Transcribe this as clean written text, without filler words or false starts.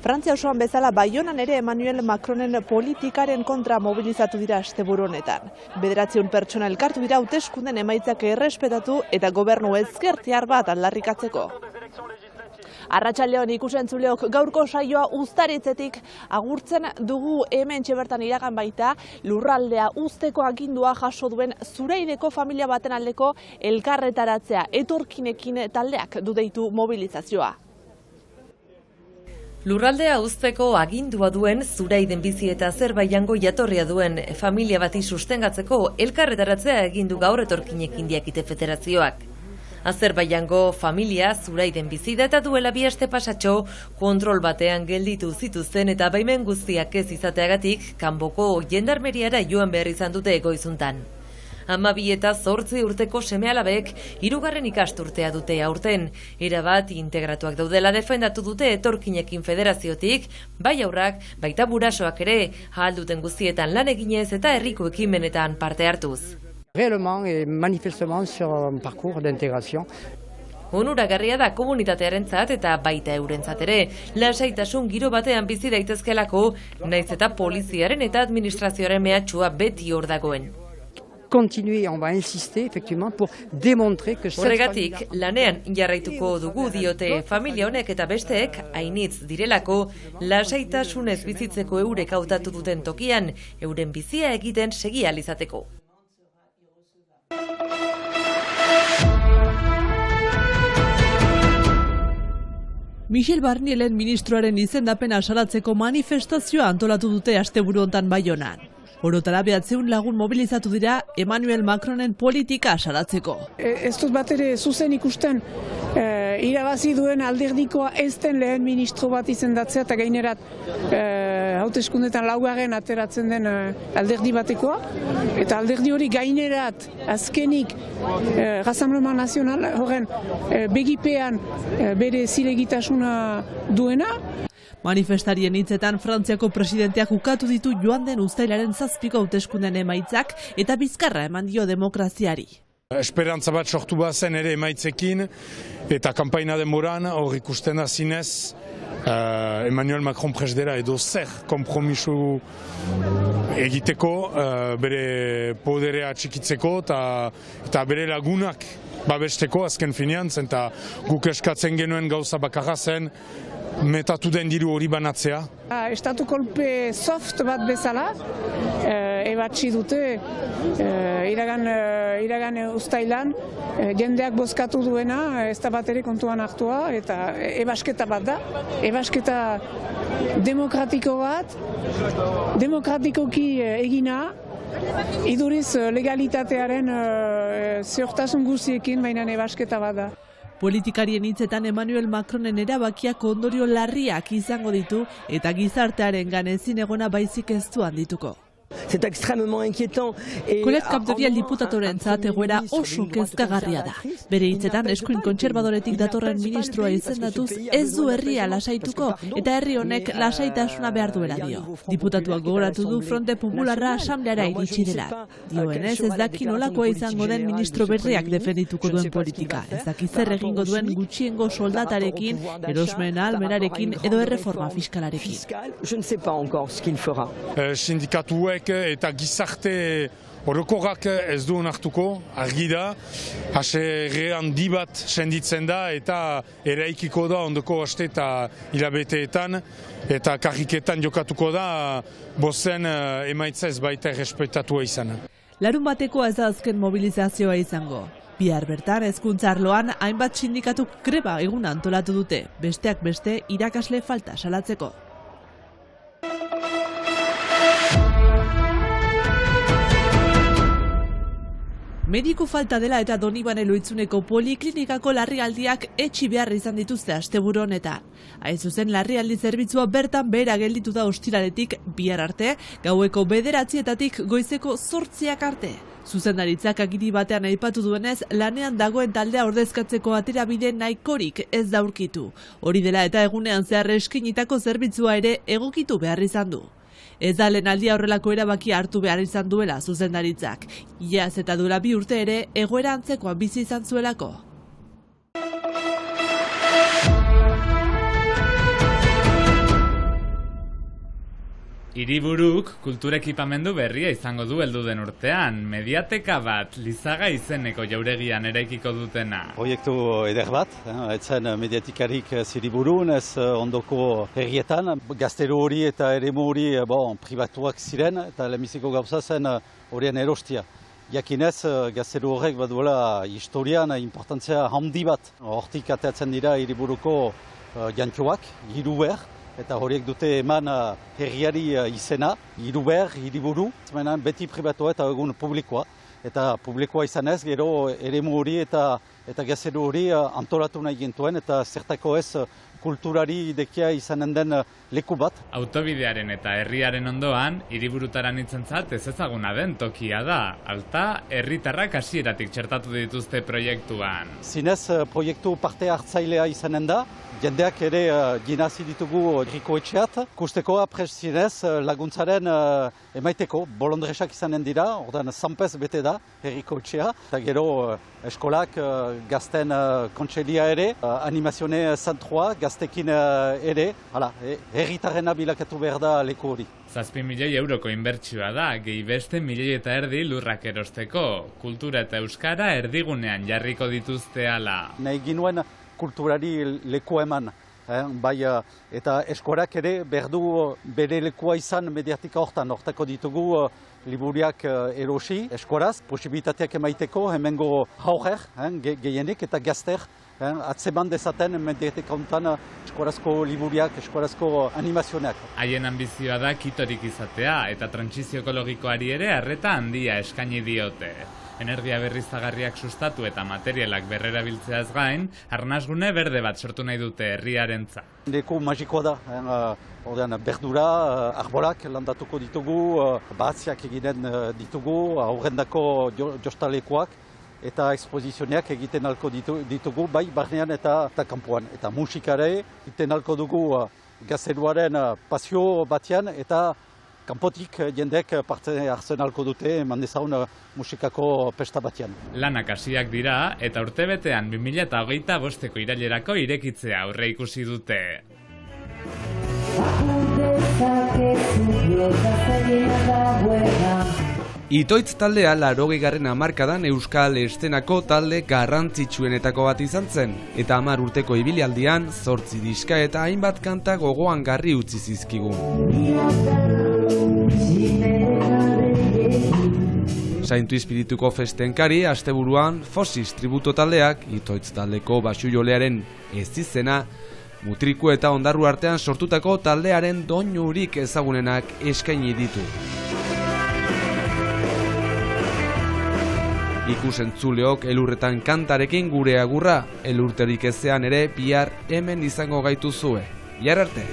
Frantzia osoan bezala Baionan ere Emmanuel Macronen politikaren kontra mobilizatu dira asteburu honetan. 900 pertsona elkartu dira hauteskunden emaitzak errespetatu eta gobernu ezkertiar bat aldarrikatzeko. Arratsaldeon ikusentzuleok gaurko saioa uztaritzetik agurtzen dugu hemen bertan iragan baita lurraldea uzteko agindua jaso duen Zuraideko familia baten aldeko elkarretaratzea etorkinekin taldeak du deitu mobilizazioa. Lurraldea uzteko agindua duen Zuraiden bizi eta Azerbaijango jatorria duen familia bati sustengatzeko elkarretaratzea egindu gaur etorkinekin diakite federazioak. Azerbaijango familia Zuraiden bizi da eta duela 2 aste pasatxo kontrol batean gelditu zituzten eta baimen guztiak ez izateagatik kanboko jendarmeriara joan behar izan dute goizuntan. 12 eta 8 urteko seme-alabek 3. ikasturtea dute aurten. Erabat integratuak daudela defendatu dute etorkinekin federaziotik, bai aurrak, baita burasoak ere, ahal duten guztietan lan eginez eta herriko ekimenetan parte hartuz. Réellement et manifestement sur un parcours d'intégration. Onuragarria da komunitatearentzat eta baita eurentzat ere, lasaitasun giro batean bizi daitezkelako, naiz eta poliziaren eta administrazioaren mehatxua beti hor dagoen. Continuer, on va insister effectivement pour démontrer que horregatik, lanean jarraituko dugu diote familia honek eta besteek ainitz direlako lasaitasunez bizitzeko eurek hautatu duten tokian, euren bizia egiten segi ahal izateko. Michel Barnielen ministroaren izendapena salatzeko manifestazioa antolatu dute asteburu hontan Baionan. Orotara 900 lagun mobilizatu dira Emmanuel Macronen politika salatzeko. Ez dut bat ere zuzen ikusten irabazi duen alderdikoa ez den lehen ministro bat izendatzea eta gainerat hauteskundetan 4. ateratzen den alderdi batekoa. Eta alderdi hori gainerat azkenik Rassemblement Nacional horren begipean bere zilegitasuna duena. Manifestarien hitzetan Frantziako presidenteak ukatu ditu joan den uztailaren 7ko hauteskunden emaitzak eta bizkarra eman dio demokraziari. Esperantza bat sortu bazen ere emaitzekin eta kanpaina denboran hor ikusten da zinez Emmanuel Macron presdera edo zer kompromisu egiteko bere poderea txikitzeko eta bere lagunak babesteko azken finean eta guk eskatzen genuen gauza bakarra zen metatu den diru hori banatzea. Estatu kolpe soft bat bezala, ebatzi dute iragan uztailan, jendeak bozkatu duena, ez da bat ere kontuan hartua, eta ebasketa bat da. Ebasketa demokratiko bat, demokratikoki egina, iduriz legalitatearen ziortasun guziekin, baina ebasketa bat da. Politikarien hitzetan Emmanuel Macronen erabakiak ondorio larriak izango ditu eta gizartearengan ezin egona baizik ez du handituko. Colette Capdeviel diputatorentzat egoera oso kezkagarria da. Bere hitzetan eskuin kontserbadoretik datorren ministroa izendatuz ez du herria lasaituko eta herri honek lasaitasuna behar duela dio. Diputatuak gogoratu du Fronte Popularra asambleara iritsi dela. Dioenez ez daki nolakoa izango den ministro berriak defendituko duen politika. Ez daki zer egingo duen gutxiengo soldatarekin, erosmen ahalmenarekin edo erreforma fiskalarekin. Sindikatuek eta gizarte orokorrak ez du onartuko, argi da, HR handi bat senditzen da eta eraikiko da ondoko aste eta hilabeteetan eta karriketan jokatuko da bozen emaitza ez baita errespetatua izan. Larun batekoa ez da azken mobilizazioa izango. Bihar bertan hezkuntza arloan hainbat sindikatuk greba eguna antolatu dute, besteak beste irakasle falta salatzeko. Mediku falta dela eta Donibane Loitzuneko poliklinikako larrialdiak etxi behar izan dituzte asteburu honetan. Hain zuzen larrialdi zerbitzua bertan behera gelditu da ostiraletik bihar arte, gaueko 9:00 goizeko 8:00 arte. Zuzendaritzak agiri batean aipatu duenez, lanean dagoen taldea ordezkatzeko aterabide nahikorik ez da aurkitu. Hori dela eta egunean zehar eskinitako zerbitzua ere egokitu behar izan du. Ez da lehenaldia horrelako erabakia hartu behar izan duela zuzendaritzak. Iaz eta duela 2 urte ere egoera antzekoa bizi izan zuelako. Hiriburuk kultura ekipamendu berria izango du heldu den urtean, mediateka bat Lizaga izeneko jauregian eraikiko dutena. Proiektu eder bat, etzen mediatikarik Hiriburun, ez ondoko herrietan. Gaztelu hori eta eremu hori pribatuak ziren, eta lehenbiziko gauza zen horien erostia. Jakinez, gaztelu horrek baduela historian importantzia handi bat. Hortik ateatzen dira Hiriburuko jantxoak, hiruber, eta horiek dute eman herriari izena, hiruber, hiriburu, beti pribatua eta egun publikoa. Eta publikoa izanez, gero eremu hori eta gaztelu hori antolatu nahi gintuen, eta zertako ez kulturari idekia izanen den leku bat. Autobidearen eta herriaren ondoan, hiriburutaran itzentzat ez ezaguna den tokia da. Alta, herritarrak hasieratik txertatu dituzte proiektuan. Zinez, proiektu parte hartzailea izanen da, jendeak ere ginazi ditugu herriko etxeat. Kusteko apres zinez laguntzaren emaiteko, bolondresak izanen dira, ordan zanpez bete da herriko etxea. Eta gero eskolak, gazten kontselia ere, animazione zentroa, gaztekin ere, herritarrena bilakatu behar da leku hori. 7 milioi euroko inbertsioa da, gehi beste 1,5 milioi lurrak erosteko. Kultura eta euskara erdigunean jarriko dituzte hala. Nahi ginuen kulturari leku eman, eta eskolak ere berdu bere lekua izan mediatika hortako ditugu liburiak erosi eskolaz, posibilitateak emaiteko hemengo haurrer, gehienik eta gazter, atzeman dezaten mediatika hontan eskolazko liburiak, eskolazko animazionak. Haien ambizioa da kitorik izatea eta trantsizio ekologikoari ere arreta handia eskaini diote. Energia berriztagarriak sustatu eta materialak berrerabiltzeaz gain, arnasgune berde bat sortu nahi dute herriarentzat. Leku magikoa da, berdura, arbolak landatuko ditugu, batziak egiten ditugu, aurrendako jostalekuak eta ekspozizioneak egiten alko ditugu, bai barnean eta kanpoan. Eta musikare egiten alko dugu gazteluaren pasio batean eta kanpotik jendek parte hartzen alko dute mandezaun musikako pesta batean. Lanak hasiak dira eta urtebetean 2025 irailerako irekitzea aurre ikusi dute. Itoitz taldea 80. hamarkadan euskal eszenako talde garrantzitsuenetako bat izan zen, eta 10 urteko ibilialdian 8 diska eta hainbat kanta gogoan garri utzi zizkigun. Saintu Espirituko festenkari asteburuan Fosis tributo taldeak Itoitz taldeko baxujolearen ez izena, Mutriku eta Ondarru artean sortutako taldearen doinurik ezagunenak eskaini ditu. Ikusentzuleok elurretan kantarekin gure agurra, elurterik ezean ere bihar hemen izango gaituzue. Bihar arte!